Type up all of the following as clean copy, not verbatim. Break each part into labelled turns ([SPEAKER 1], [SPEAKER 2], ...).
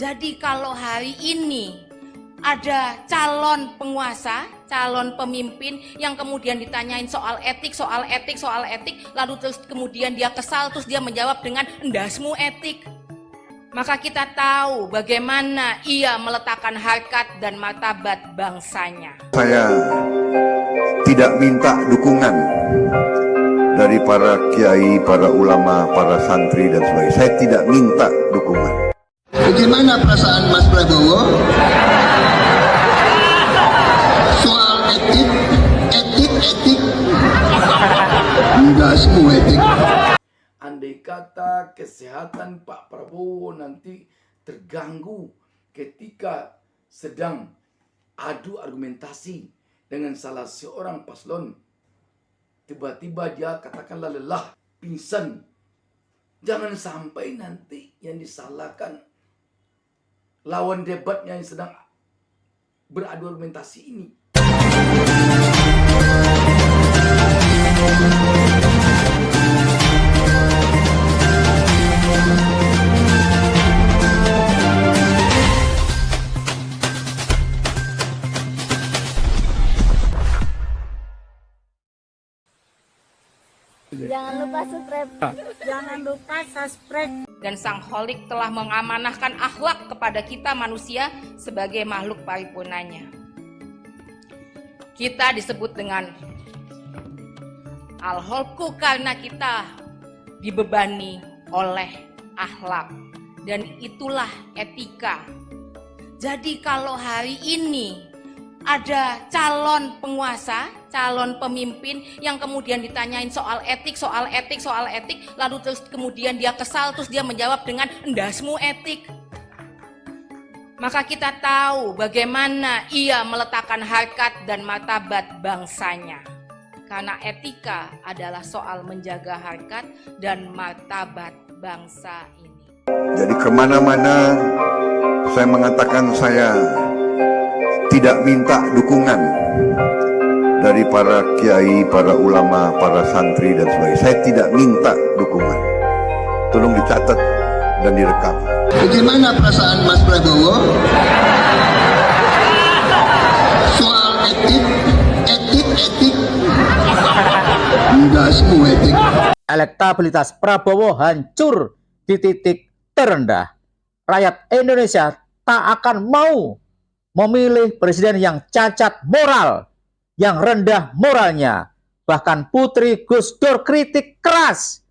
[SPEAKER 1] Jadi kalau hari ini ada calon penguasa, calon pemimpin yang kemudian ditanyain soal etik, lalu terus kemudian dia kesal, terus dia menjawab dengan endasmu etik. Maka kita tahu bagaimana ia meletakkan harkat dan martabat bangsanya.
[SPEAKER 2] Saya tidak minta dukungan dari para kiai, para ulama, para santri dan sebagainya. Saya tidak minta dukungan.
[SPEAKER 3] Bagaimana perasaan Mas Prabowo soal etik? Enggak semua etik.
[SPEAKER 4] Andai kata kesehatan Pak Prabowo nanti terganggu ketika sedang adu argumentasi dengan salah seorang paslon, tiba-tiba dia katakanlah lelah, pingsan, jangan sampai nanti yang disalahkan lawan debatnya yang sedang beradu argumentasi ini.
[SPEAKER 5] Jangan lupa subscribe. Jangan lupa subscribe.
[SPEAKER 1] Dan Sang Holik telah mengamanahkan akhlak kepada kita manusia sebagai makhluk paripurnanya. Kita disebut dengan Al-Holku karena kita dibebani oleh akhlak. Dan itulah etika. Jadi kalau hari ini ada calon penguasa, calon pemimpin yang kemudian ditanyain soal etik, lalu terus kemudian dia kesal, terus dia menjawab dengan endasmu etik. Maka kita tahu bagaimana ia meletakkan harkat dan martabat bangsanya. Karena etika adalah soal menjaga harkat dan martabat bangsa ini.
[SPEAKER 2] Jadi kemana-mana saya mengatakan saya tidak minta dukungan dari para kiai, para ulama, para santri dan sebagainya. Saya tidak minta dukungan. Tolong dicatat dan direkam.
[SPEAKER 3] Bagaimana perasaan Mas Prabowo soal etik? Enggak semua etik.
[SPEAKER 6] Elektabilitas Prabowo hancur di titik terendah. Rakyat Indonesia tak akan mau memilih presiden yang cacat moral, yang rendah moralnya. Bahkan Putri Gus Dur kritik keras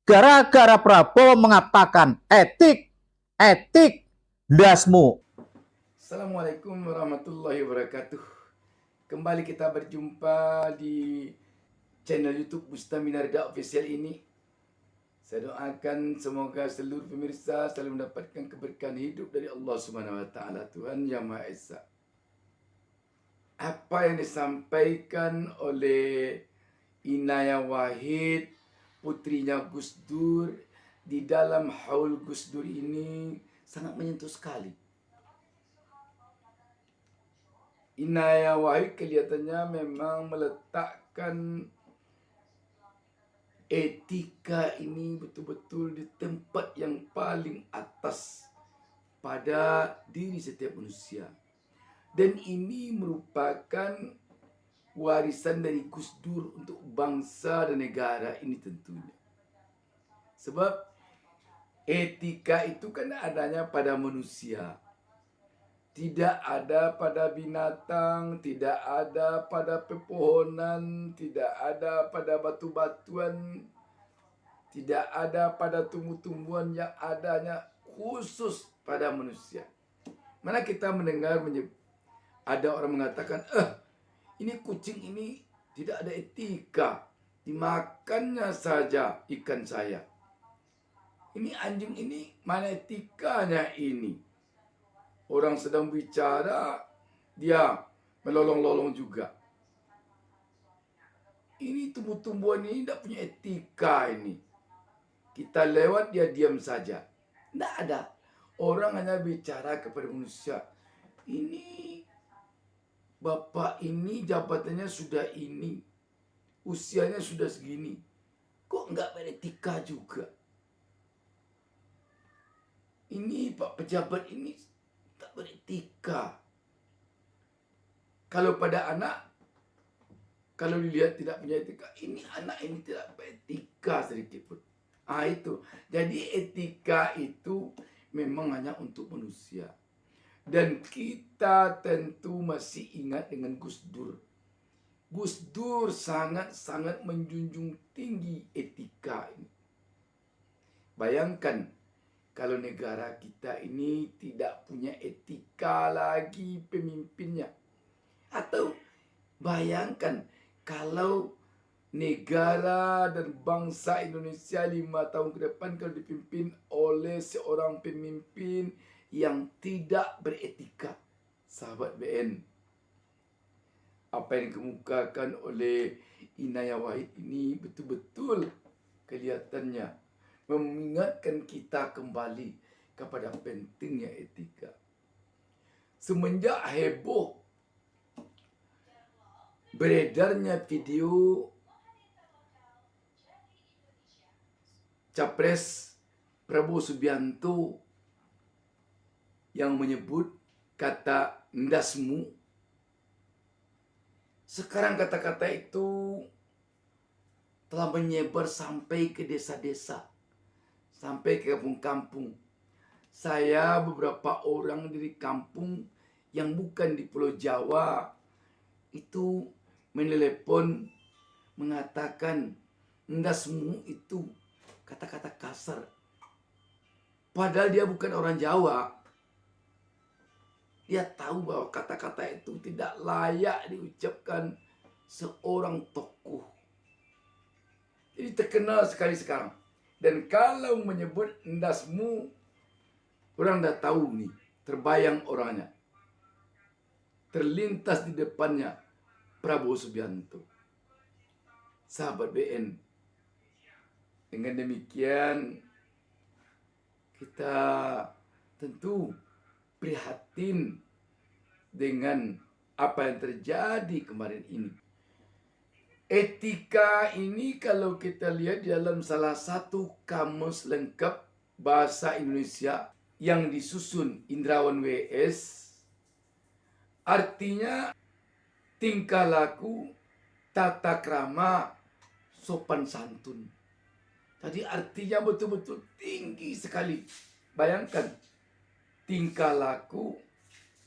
[SPEAKER 6] gara-gara Prabowo mengatakan etik dasmu.
[SPEAKER 4] Assalamualaikum warahmatullahi wabarakatuh. Kembali kita berjumpa di channel YouTube Bustami Narda Official ini. Saya doakan semoga seluruh pemirsa selalu mendapatkan keberkahan hidup dari Allah Subhanahu wa taala, Tuhan Yang Maha Esa. Apa yang disampaikan oleh Inaya Wahid, putrinya Gus Dur, di dalam haul Gus Dur ini sangat menyentuh sekali. Inaya Wahid kelihatannya memang meletakkan etika ini betul-betul di tempat yang paling atas pada diri setiap manusia. Dan ini merupakan warisan dari Gus Dur untuk bangsa dan negara ini tentunya. Sebab etika itu kan adanya pada manusia. Tidak ada pada binatang, tidak ada pada pepohonan, tidak ada pada batu-batuan, tidak ada pada tumbuh-tumbuhan, yang adanya khusus pada manusia. Mana kita mendengar ada orang mengatakan, ini kucing ini tidak ada etika, dimakannya saja ikan saya. Ini anjing ini mana etikanya ini? Orang sedang bicara, dia melolong-lolong juga. Ini tumbuh-tumbuhan ini tidak punya etika ini. Kita lewat, dia diam saja. Tidak ada. Orang hanya bicara kepada manusia. Ini, bapak ini jabatannya sudah ini. Usianya sudah segini. Kok nggak beretika juga? ini Pak pejabat ini tak beretika. Kalau pada anak, kalau dilihat tidak punya etika, ini anak ini tidak beretika sedikit pun. Itu. Jadi etika itu memang hanya untuk manusia. Dan kita tentu masih ingat dengan Gus Dur. Gus Dur sangat-sangat menjunjung tinggi etika ini. Bayangkan kalau negara kita ini tidak punya etika lagi pemimpinnya. Atau bayangkan kalau negara dan bangsa Indonesia 5 tahun ke depan kalau dipimpin oleh seorang pemimpin yang tidak beretika. Sahabat BN, apa yang dikemukakan oleh Inayah Wahid ini betul-betul kelihatannya mengingatkan kita kembali kepada pentingnya etika. Semenjak heboh beredarnya video Capres Prabowo Subianto yang menyebut kata ndasmu, sekarang kata-kata itu telah menyebar sampai ke desa-desa, sampai ke kampung-kampung. Saya beberapa orang dari kampung yang bukan di Pulau Jawa itu menelepon mengatakan ndasmu itu kata-kata kasar. Padahal dia bukan orang Jawa. Dia tahu bahwa kata-kata itu tidak layak diucapkan seorang tokoh. Jadi terkenal sekali sekarang. Dan kalau menyebut ndasmu, orang dah tahu nih, terbayang orangnya. Terlintas di depannya Prabowo Subianto. Sahabat BN, dengan demikian kita tentu prihatin dengan apa yang terjadi kemarin ini. Etika ini kalau kita lihat di dalam salah satu kamus lengkap bahasa Indonesia yang disusun Indrawan WS, artinya tingkah laku, tata krama, sopan santun. Jadi artinya betul-betul tinggi sekali. Bayangkan, tingkah laku,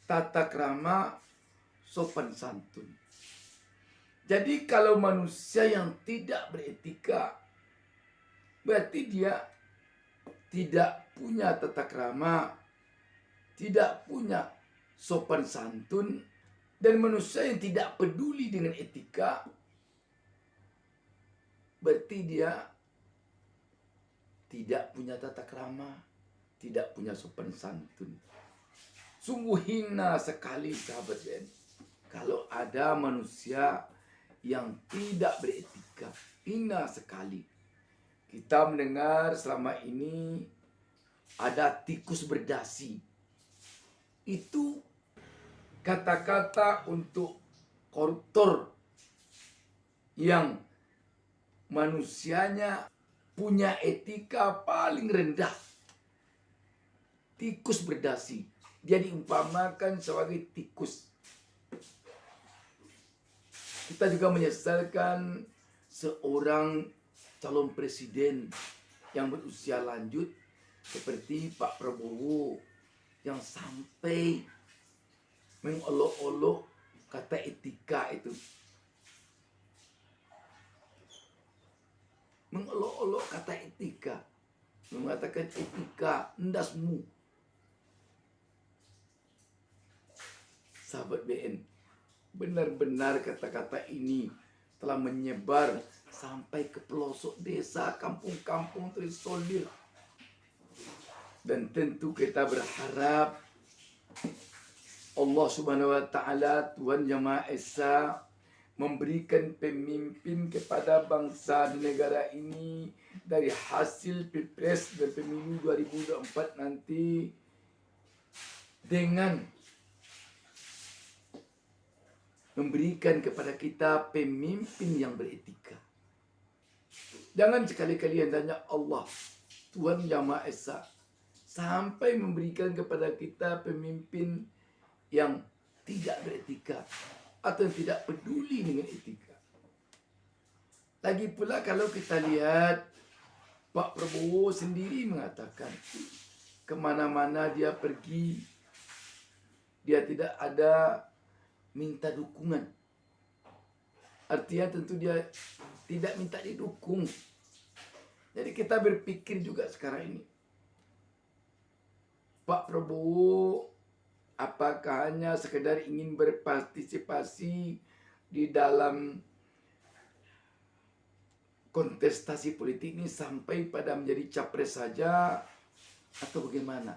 [SPEAKER 4] tata krama, sopan santun. Jadi kalau manusia yang tidak beretika, berarti dia tidak punya tata krama, tidak punya sopan santun, dan manusia yang tidak peduli dengan etika, berarti dia tidak punya tata krama, tidak punya sopan santun. Sungguh hina sekali sahabat BN. Kalau ada manusia yang tidak beretika, hina sekali. Kita mendengar selama ini ada tikus berdasi. Itu kata-kata untuk koruptor yang manusianya punya etika paling rendah. Tikus berdasi. Dia diumpamakan sebagai tikus. Kita juga menyesalkan seorang calon presiden yang berusia lanjut seperti Pak Prabowo yang sampai mengolok-olok kata etika itu. Mengolok-olok kata etika. Mengatakan etika ndasmu. Sahabat BN, benar-benar kata-kata ini telah menyebar sampai ke pelosok desa, kampung-kampung terisolir. Dan tentu kita berharap Allah Subhanahu wa taala, Tuhan Yang Maha Esa, memberikan pemimpin kepada bangsa dan negara ini dari hasil Pilpres dan Pemilu 2024 nanti dengan memberikan kepada kita pemimpin yang beretika. Jangan sekali-kali yang tanya Allah, Tuhan Yang Maha Esa, sampai memberikan kepada kita pemimpin yang tidak beretika atau yang tidak peduli dengan etika. Lagi pula kalau kita lihat Pak Prabowo sendiri mengatakan kemana-mana dia pergi, dia tidak ada minta dukungan. Artinya tentu dia tidak minta didukung. Jadi kita berpikir juga sekarang ini, Pak Prabowo apakah hanya sekedar ingin berpartisipasi di dalam kontestasi politik ini sampai pada menjadi capres saja atau bagaimana?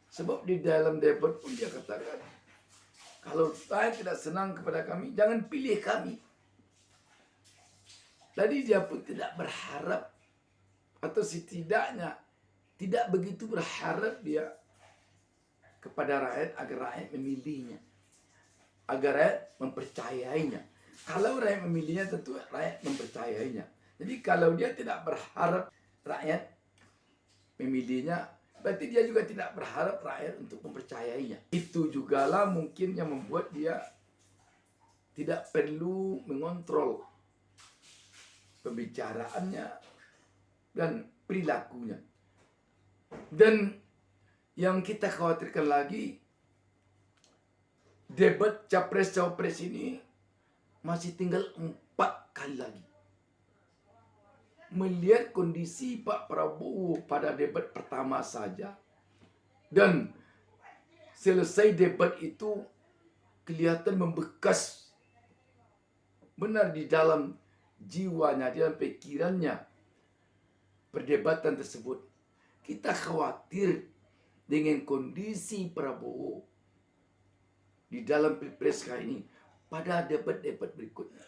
[SPEAKER 4] Sebab di dalam debat pun dia katakan, kalau saya tidak senang kepada kami, jangan pilih kami. Jadi dia pun tidak berharap, atau setidaknya tidak begitu berharap dia kepada rakyat agar rakyat memilihnya, agar rakyat mempercayainya. Kalau rakyat memilihnya tentu rakyat mempercayainya. Jadi kalau dia tidak berharap rakyat memilihnya, berarti dia juga tidak berharap rakyat untuk mempercayainya. Itu jugalah mungkin yang membuat dia tidak perlu mengontrol pembicaraannya dan perilakunya. Dan yang kita khawatirkan lagi, debat capres-cawapres ini masih tinggal 4 kali lagi. Melihat kondisi Pak Prabowo pada debat pertama saja, dan selesai debat itu kelihatan membekas benar di dalam jiwanya, di dalam pikirannya perdebatan tersebut. Kita khawatir dengan kondisi Prabowo di dalam Pilpres kali ini pada debat-debat berikutnya.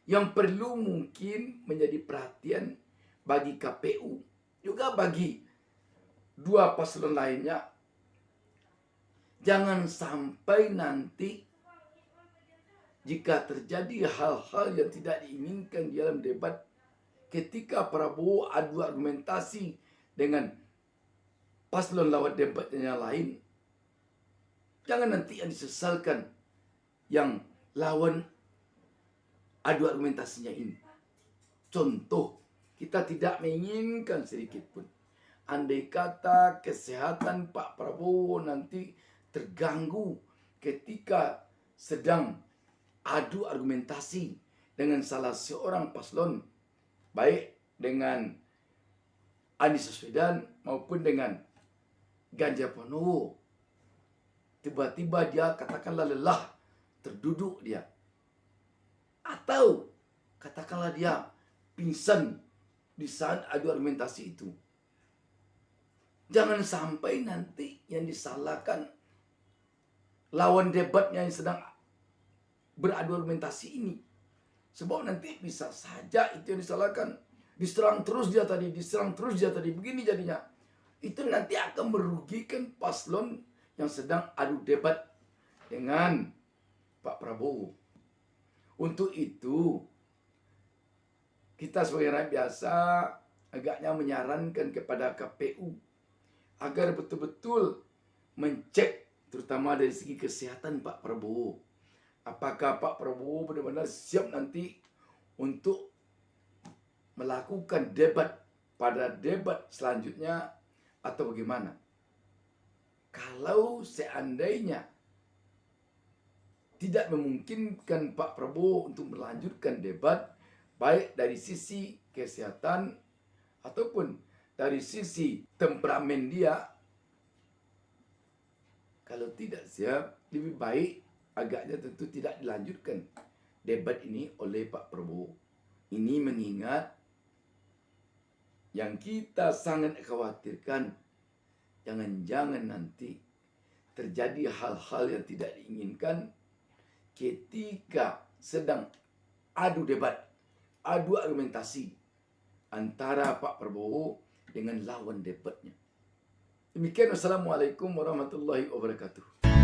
[SPEAKER 4] Yang perlu mungkin menjadi perhatian bagi KPU, juga bagi dua paslon lainnya. Jangan sampai nanti jika terjadi hal-hal yang tidak diinginkan di dalam debat, ketika Prabowo adu argumentasi dengan paslon lawan debatnya yang lain, jangan nanti yang disesalkan yang lawan adu argumentasinya ini. Contoh, kita tidak menginginkan sedikit pun andai kata kesehatan Pak Prabowo nanti terganggu ketika sedang adu argumentasi dengan salah seorang paslon, baik dengan Anies Baswedan maupun dengan Ganjar Pranowo. Tiba-tiba dia katakanlah lelah, terduduk dia, atau katakanlah dia pingsan di saat adu argumentasi itu. Jangan sampai nanti yang disalahkan lawan debatnya yang sedang beradu argumentasi ini. Sebab nanti bisa saja itu yang disalahkan. Diserang terus dia tadi, begini jadinya. Itu nanti akan merugikan paslon yang sedang adu debat dengan Pak Prabowo. Untuk itu, kita sebagai rakyat biasa agaknya menyarankan kepada KPU agar betul-betul mencek terutama dari segi kesehatan Pak Prabowo. Apakah Pak Prabowo benar-benar siap nanti untuk melakukan debat pada debat selanjutnya atau bagaimana? Kalau seandainya tidak memungkinkan Pak Prabowo untuk melanjutkan debat, baik dari sisi kesehatan ataupun dari sisi temperamen dia, kalau tidak siap, lebih baik agaknya tentu tidak dilanjutkan debat ini oleh Pak Prabowo. Ini mengingat yang kita sangat khawatirkan, jangan-jangan nanti terjadi hal-hal yang tidak diinginkan ketika sedang adu debat, adu argumentasi antara Pak Prabowo dengan lawan debatnya. Demikian, wassalamualaikum warahmatullahi wabarakatuh.